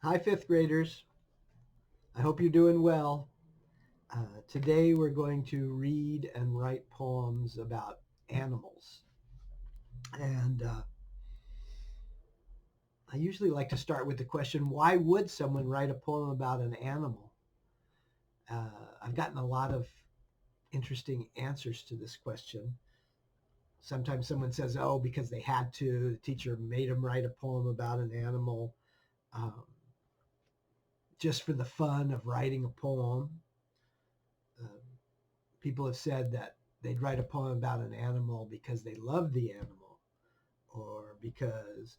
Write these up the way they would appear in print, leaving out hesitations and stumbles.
Hi, fifth graders. I hope you're doing well. Today we're going to read and write poems about animals. And I usually like to start with the question, why would someone write a poem about an animal? I've gotten a lot of interesting answers to this question. Sometimes someone says, oh, because they had to. The teacher made them write a poem about an animal um, just for the fun of writing a poem. Um, People have said that they'd write a poem about an animal because they loved the animal or because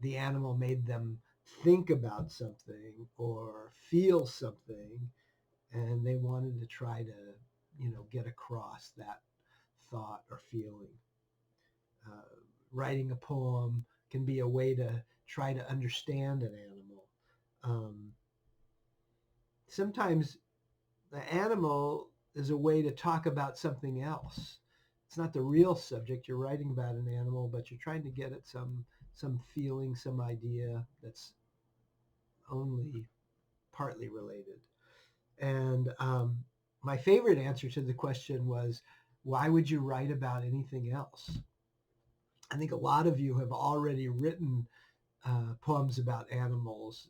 the animal made them think about something or feel something and they wanted to try to, get across that thought or feeling. Uh, Writing a poem can be a way to try to understand an animal. Um, Sometimes the animal is a way to talk about something else. It's not the real subject. You're writing about an animal, but you're trying to get at some feeling, some idea that's only partly related. And my favorite answer to the question was, why would you write about anything else? I think a lot of you have already written poems about animals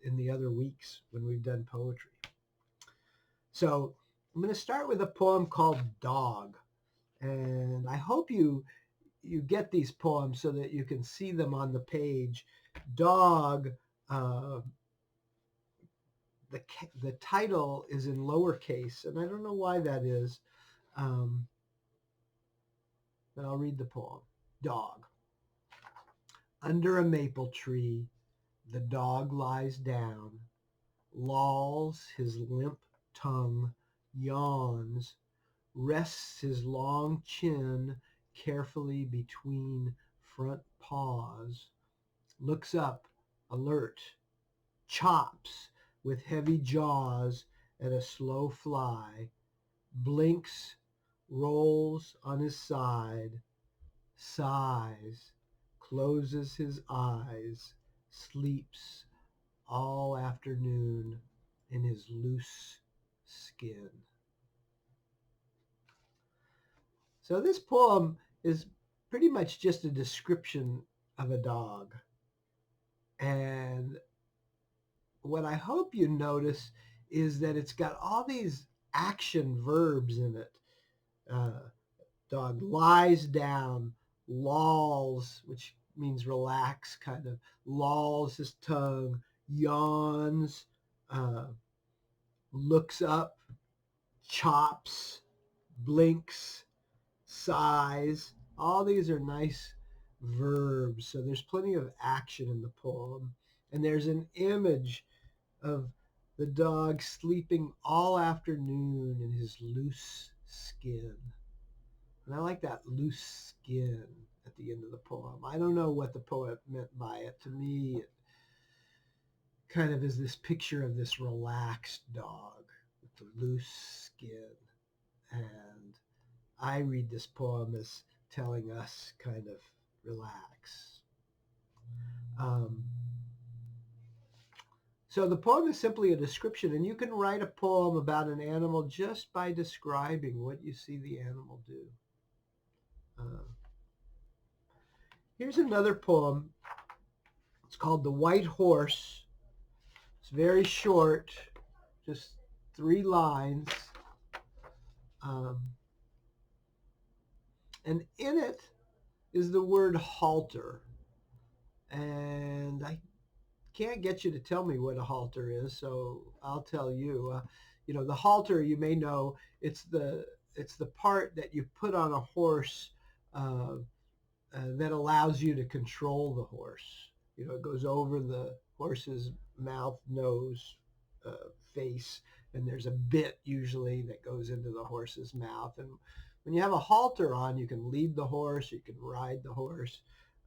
in the other weeks when we've done poetry. So I'm going to start with a poem called Dog. And I hope you get these poems so that you can see them on the page. Dog, uh, the title is in lowercase, and I don't know why that is, um, but I'll read the poem. Dog. Under a maple tree, the dog lies down, lolls his limp tongue, yawns, rests his long chin carefully between front paws, looks up, alert, chops with heavy jaws at a slow fly, blinks, rolls on his side, sighs, closes his eyes, sleeps all afternoon in his loose skin. So this poem is pretty much just a description of a dog. And what I hope you notice is that it's got all these action verbs in it. Uh, Dog lies down, lolls, which means relax, kind of lolls his tongue, yawns, uh, looks up, chops, blinks, sighs. All these are nice verbs. So there's plenty of action in the poem. And there's an image of the dog sleeping all afternoon in his loose skin. And I like that loose skin at the end of the poem. I don't know what the poet meant by it. To me, it kind of is this picture of this relaxed dog with the loose skin. And I read this poem as telling us kind of relax. Um, so the poem is simply a description, and you can write a poem about an animal just by describing what you see the animal do. Uh, Here's another poem. It's called The White Horse. It's very short, just 3 lines. Um, and in it is the word halter. And I can't get you to tell me what a halter is, so I'll tell you. The halter, you may know, it's the part that you put on a horse uh, that allows you to control the horse. It goes over the horse's mouth, nose, face, and there's a bit usually that goes into the horse's mouth. And when you have a halter on, you can lead the horse, you can ride the horse.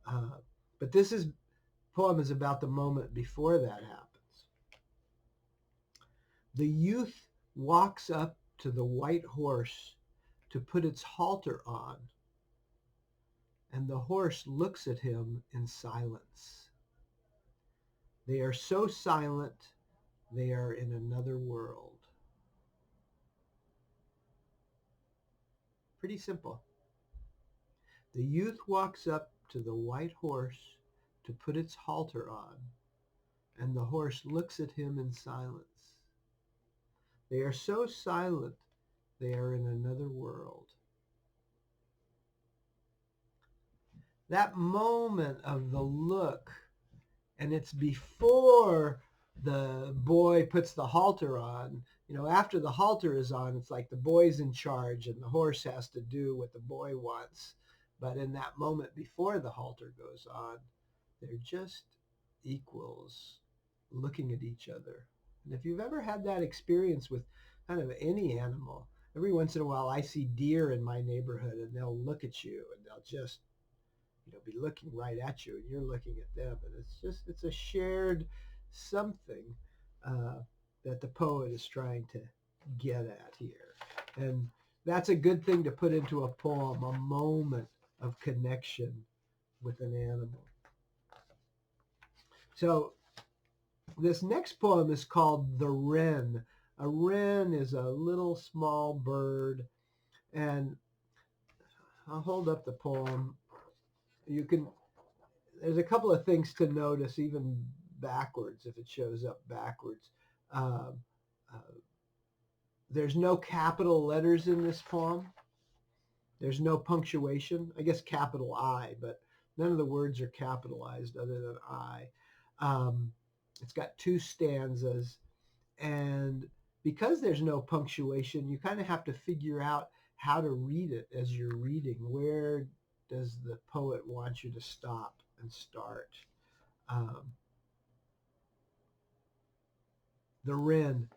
Uh, but this poem is about the moment before that happens. The youth walks up to the white horse to put its halter on, and the horse looks at him in silence. They are so silent, they are in another world. Pretty simple. The youth walks up to the white horse to put its halter on, and the horse looks at him in silence. They are so silent, they are in another world. That moment of the look, and it's before the boy puts the halter on. After the halter is on, it's like the boy's in charge and the horse has to do what the boy wants. But in that moment before the halter goes on, they're just equals looking at each other. And if you've ever had that experience with kind of any animal, every once in a while I see deer in my neighborhood and they'll look at you and they'll just be looking right at you and you're looking at them, and it's a shared something uh, that the poet is trying to get at here. And that's a good thing to put into a poem, a moment of connection with an animal. So this next poem is called The Wren. A wren is a little small bird, and I'll hold up the poem. You can There's a couple of things to notice, even backwards, if it shows up backwards. Um, uh, there's no capital letters in this poem. There's no punctuation. I guess capital I, but none of the words are capitalized other than I. It's got two stanzas, and because there's no punctuation, you kind of have to figure out how to read it as you're reading. Where does the poet want you to stop and start? Um, the wren.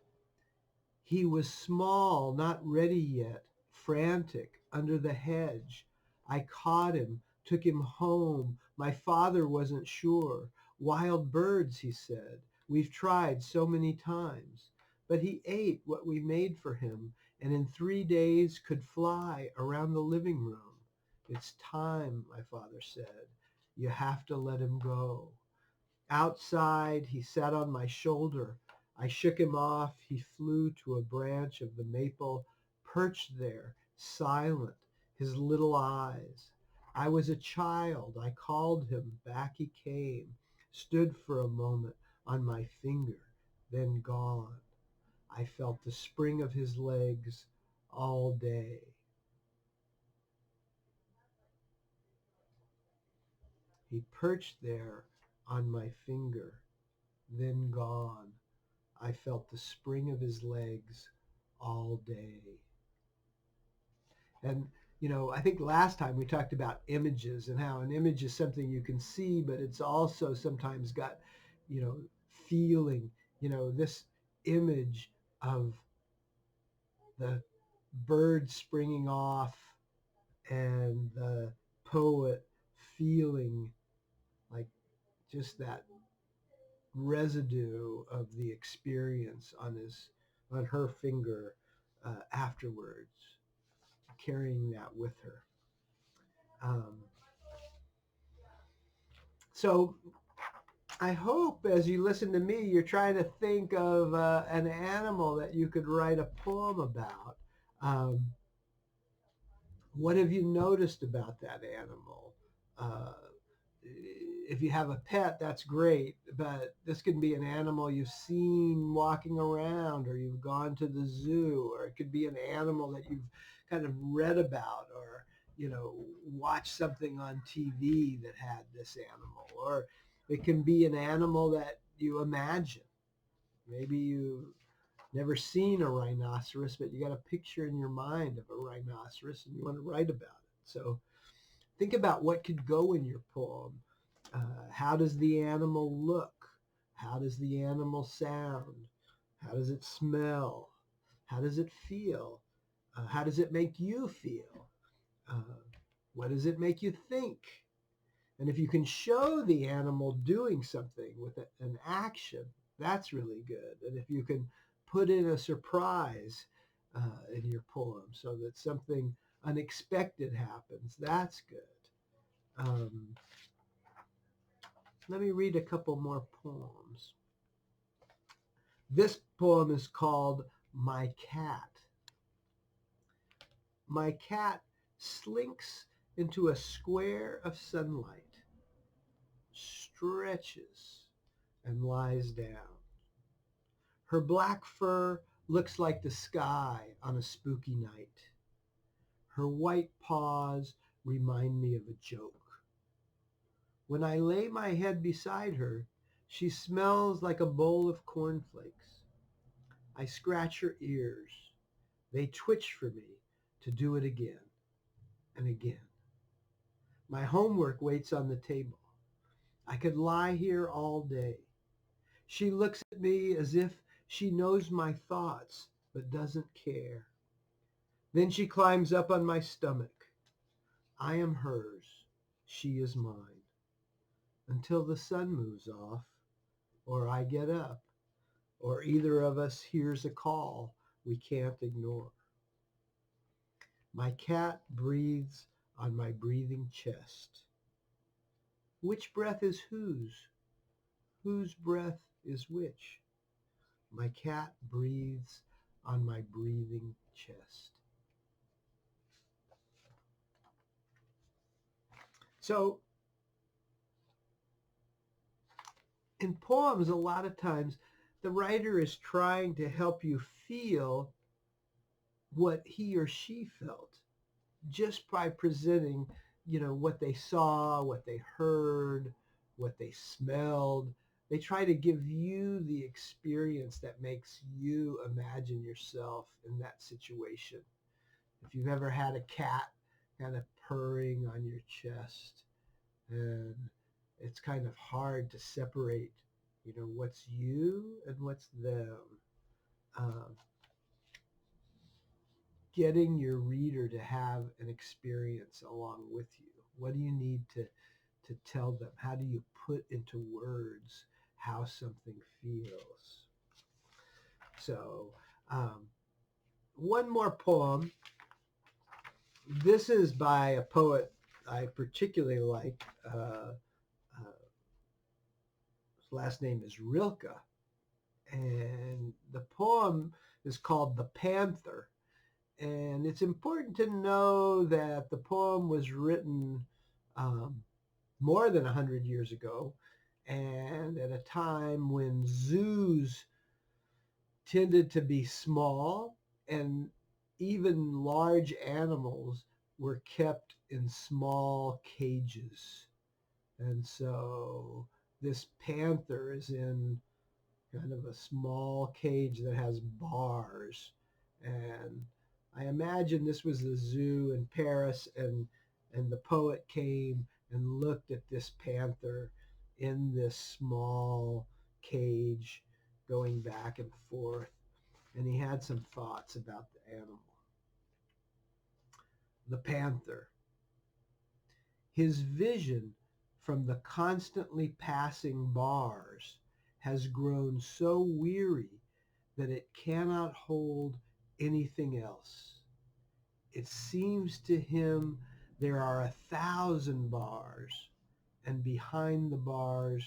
He was small, not ready yet, frantic, under the hedge. I caught him, took him home. My father wasn't sure. Wild birds, he said. We've tried so many times. But he ate what we made for him, and in 3 days could fly around the living room. It's time, my father said. You have to let him go. Outside, he sat on my shoulder. I shook him off. He flew to a branch of the maple, perched there, silent, his little eyes. I was a child. I called him. Back he came, stood for a moment on my finger, then gone. I felt the spring of his legs all day. He perched there on my finger, then gone. I felt the spring of his legs all day. And, I think last time we talked about images and how an image is something you can see, but it's also sometimes got, you know, feeling, this image of the bird springing off and the poet feeling like just that residue of the experience on her finger afterwards, carrying that with her. Um, so I hope as you listen to me, you're trying to think of an animal that you could write a poem about. Um, what have you noticed about that animal? Uh, if you have a pet, that's great, but this could be an animal you've seen walking around, or you've gone to the zoo, or it could be an animal that you've kind of read about, or watched something on TV that had this animal, or it can be an animal that you imagine. Maybe you never seen a rhinoceros, but you got a picture in your mind of a rhinoceros and you want to write about it. So think about what could go in your poem. How does the animal look? How does the animal sound? How does it smell? How does it feel? How does it make you feel? Uh, what does it make you think? And if you can show the animal doing something with an action, that's really good. And if you can put in a surprise in your poem so that something unexpected happens, that's good. Um, Let me read a couple more poems. This poem is called My Cat. My cat slinks into a square of sunlight, stretches, and lies down. Her black fur looks like the sky on a spooky night. Her white paws remind me of a joke. When I lay my head beside her, she smells like a bowl of cornflakes. I scratch her ears. They twitch for me to do it again and again. My homework waits on the table. I could lie here all day. She looks at me as if she knows my thoughts but doesn't care. Then she climbs up on my stomach. I am hers. She is mine. Until the sun moves off, or I get up, or either of us hears a call we can't ignore. My cat breathes on my breathing chest. Which breath is whose? Whose breath is which? My cat breathes on my breathing chest. So in poems, a lot of times the writer is trying to help you feel what he or she felt just by presenting, what they saw, what they heard, what they smelled. They try to give you the experience that makes you imagine yourself in that situation. If you've ever had a cat kind of purring on your chest, and it's kind of hard to separate, what's you and what's them. Um, Getting your reader to have an experience along with you. What do you need to tell them? How do you put into words how something feels? So one more poem. This is by a poet I particularly like. His last name is Rilke. And the poem is called The Panther. And it's important to know that the poem was written more than 100 years ago, and at a time when zoos tended to be small and even large animals were kept in small cages. And so this panther is in kind of a small cage that has bars. And I imagine this was the zoo in Paris, and the poet came and looked at this panther in this small cage going back and forth. And he had some thoughts about the animal. The panther. His vision from the constantly passing bars has grown so weary that it cannot hold anything else. It seems to him there are 1,000 bars, and behind the bars,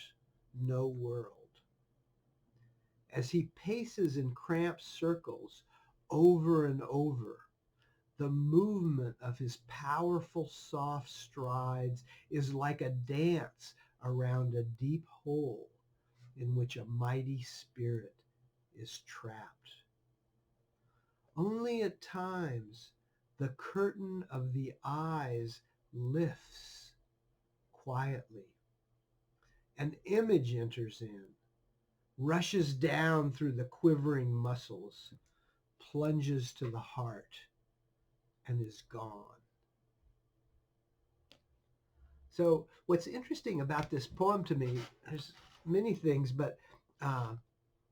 no world. As he paces in cramped circles over and over, the movement of his powerful soft strides is like a dance around a deep hole in which a mighty spirit is trapped. Only at times the curtain of the eyes lifts quietly. An image enters in, rushes down through the quivering muscles, plunges to the heart, and is gone. So what's interesting about this poem to me, there's many things, but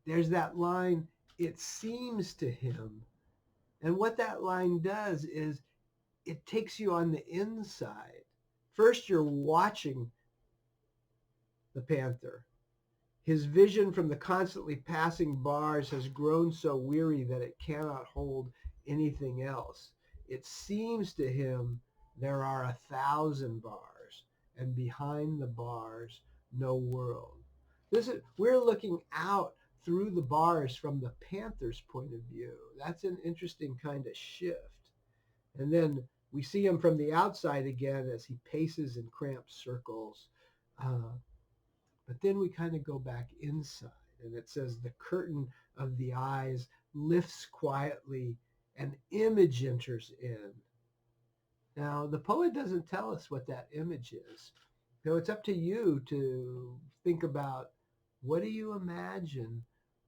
there's that line, it seems to him. And what that line does is it takes you on the inside. First, you're watching the panther. His vision from the constantly passing bars has grown so weary that it cannot hold anything else. It seems to him there are 1,000 bars, and behind the bars, no world. We're looking out through the bars from the panther's point of view. That's an interesting kind of shift. And then we see him from the outside again as he paces in cramped circles. Uh, but then we kind of go back inside, and it says the curtain of the eyes lifts quietly, an image enters in. Now, the poet doesn't tell us what that image is. So it's up to you to think about, what do you imagine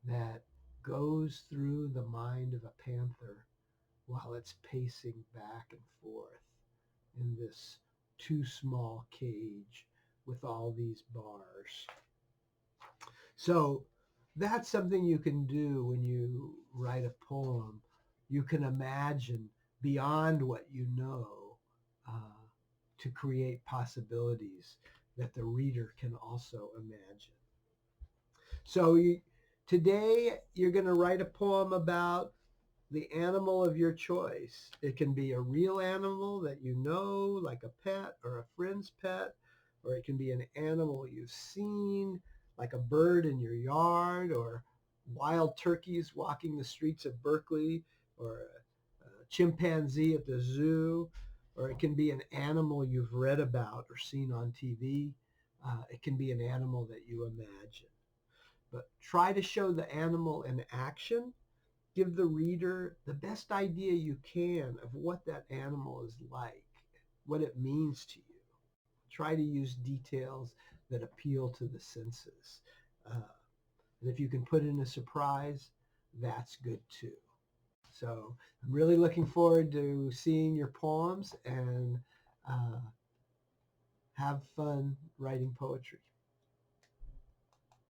that goes through the mind of a panther while it's pacing back and forth in this too small cage with all these bars. So that's something you can do when you write a poem. You can imagine beyond what you know, to create possibilities that the reader can also imagine. So today you're going to write a poem about the animal of your choice. It can be a real animal that you know, like a pet or a friend's pet, or it can be an animal you've seen, like a bird in your yard, or wild turkeys walking the streets of Berkeley, or a chimpanzee at the zoo, or it can be an animal you've read about or seen on TV. It can be an animal that you imagine. But try to show the animal in action. Give the reader the best idea you can of what that animal is like, what it means to you. Try to use details that appeal to the senses. And if you can put in a surprise, that's good too. So I'm really looking forward to seeing your poems, and have fun writing poetry.